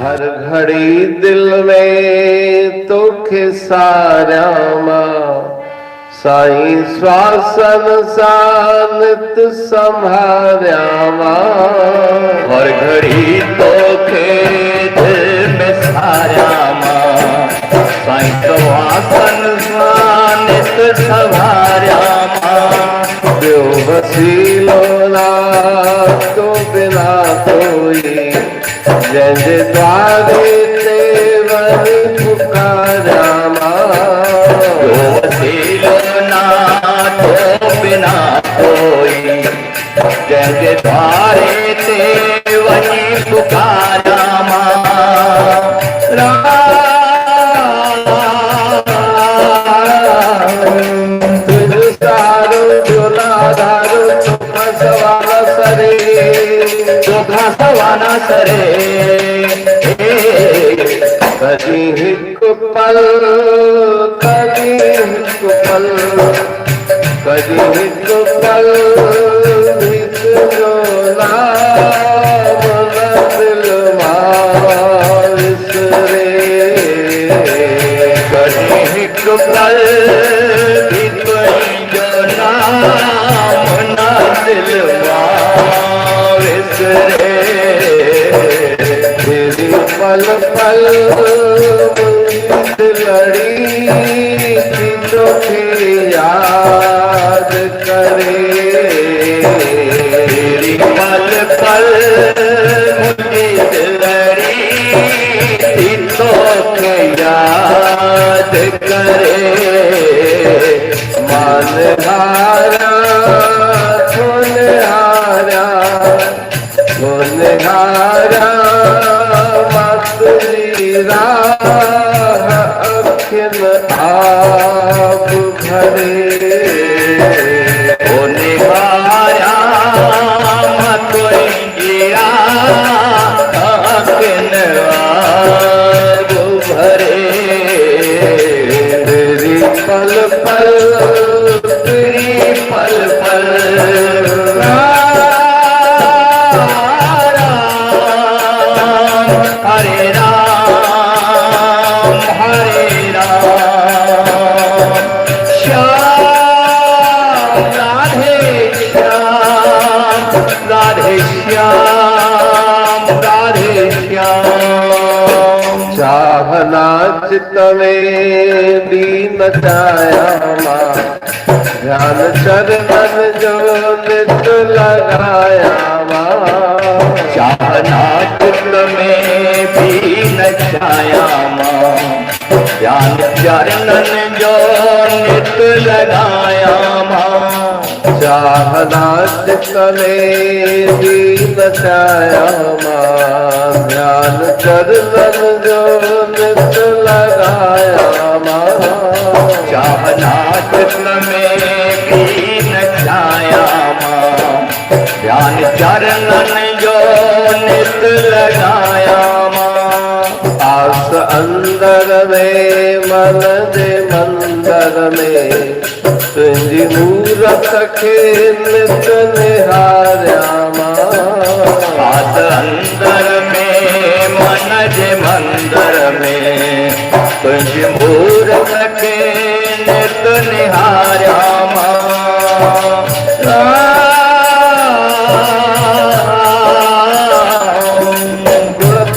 हर घड़ी दिल में तोखे सारामा साईं श्वासन सानित संभारामा। हर घड़ी तोखे दिल में सारामा साईं श्वासन सानित संभारामा। जो वसीलो ना तो बिना कोई जंहिंजे द्वारे ते वही पुकारामा। जो वसीलो ना तो बिना कोई जंहिंजे द्वारे ते वही पुकारामा। तुझ सारो जोलाधारो चोखा सवाना सरे चोखा सवाना सरे। कदी हिक पल कदी हिक पल कदी हिक पल हिक जो नाम न दिल मां विसरे। कदी हिक पल हिक जो नाम न दिल मां विसरे। तेरी पल पल दिलड़ी की तोखे याद करे। तेरी पल पल मुझे दिलड़ी की तोखे याद करे। मान हारा धुन हारा धुन हारा मतरी राह अखिन आप भरे। ओ निहारा मतरी राह अखिन आप भरे। तेरी पल पल तेरी पल पल हरे राम श्याम राधे श्याम राधे श्याम राधे श्याम। चाहना चित में दीन चाया ध्यान चरणन जो नित लगाया। चाहना चित में भी नचाया ध्यान चरणन जो नित लगाया। चाहना चित में दीन चाया ध्यान चरणन जो नित लगाया। चाहना चित में भी नचाया ध्यान चरणन जो नित लगाया। आस अंदर में मन दे मंदर में तुझी मूरत के नित निहार्या। आस अंदर में मन दे मंदर में तुझी मूरत के नित निहार्या।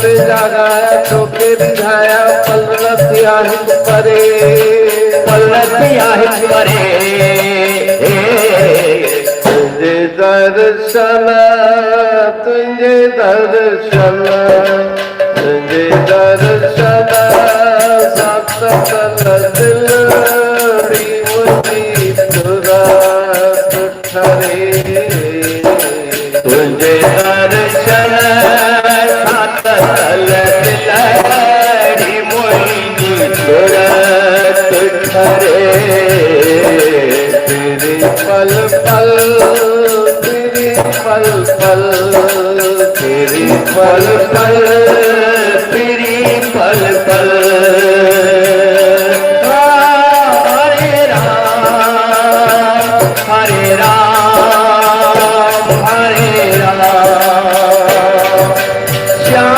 जगाया तोके दिखाया पलरतिया हित परे पलरतिया हित परे। तुझे दर्शन तुझे दर्शन तुझे दर्शन सतल दिल मुझी तुरत ठरे। तुझे दर्शन सतल दिलड़ी मोहिनी तुरत ठरे। तेरे पल पल तेरे पल पल तेरे पल पल तेरी पल पल हरे राम हरे राम हरे राम श्याम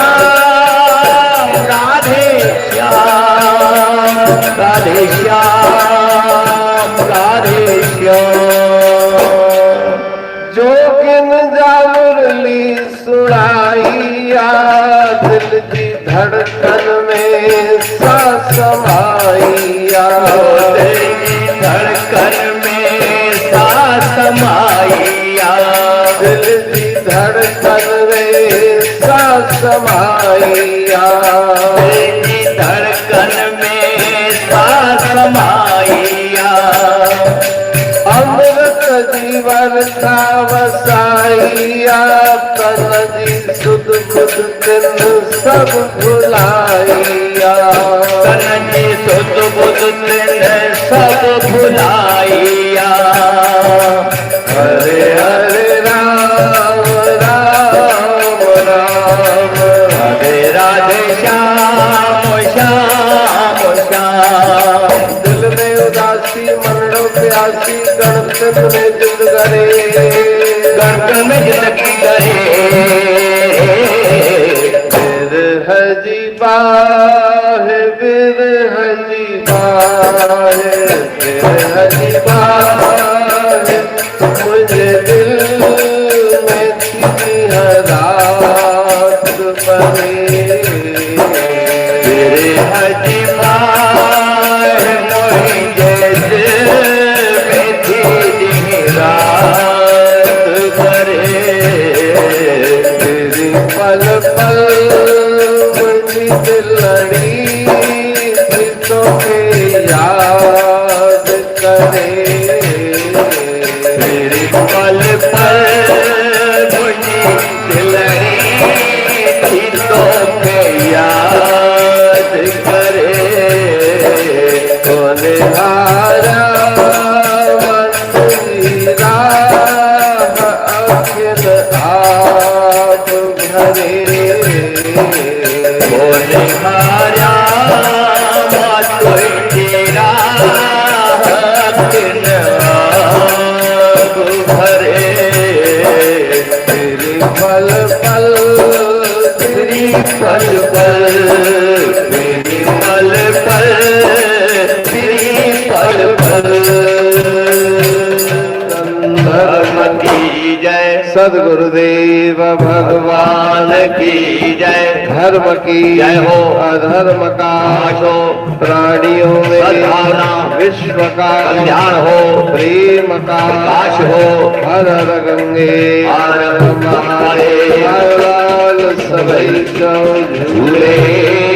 धड़कन में सांस समाइया, दिल की धड़कन में सांस समाइया, दिल की धड़कन में सांस समाइया, दिल की धड़कन में सांस समाइया। अमृत जीवन का वसाइया, तन जी सुध बुध तिन सब भुलाइया, तन जी सुध बुध तिन सब भुलाइया। हरे हरे राम राम राम, हरे राधे श्याम श्याम श्याम। दिल में उदासी मनों प्यासी, गणतन में जिंद करे, गणतन में जिंदगी करे। बिरह जी बाहे, बिरह जी बाहे, बिरह जी बाहे, मुझे दिल में थी रात परे। बिरह जी बाहे, मुझे दिल में थी रात परे। तेरी पल पल मुझी दिलड़ी तो के याद करे, तेरी पल पल मुझी दिलड़ी तो के याद करे। कौन हारा मंदिरा अखिल आप भरे, बोले हारा तेरा दिन आप भरे। तेरी पल पल, तेरी पल पल, तेरी पल पल, तेरी पल पल। धर्म की जय, सद्गुरुदेव भगवान भगवान की जय। धर्म की जय हो। अधर्म का नाश हो, प्राणियों में सद्भावना, विश्व का कल्याण हो, प्रेम का प्रकाश हो। हर हर गंगे हर हर महादेव। लाल सबै जो झूले।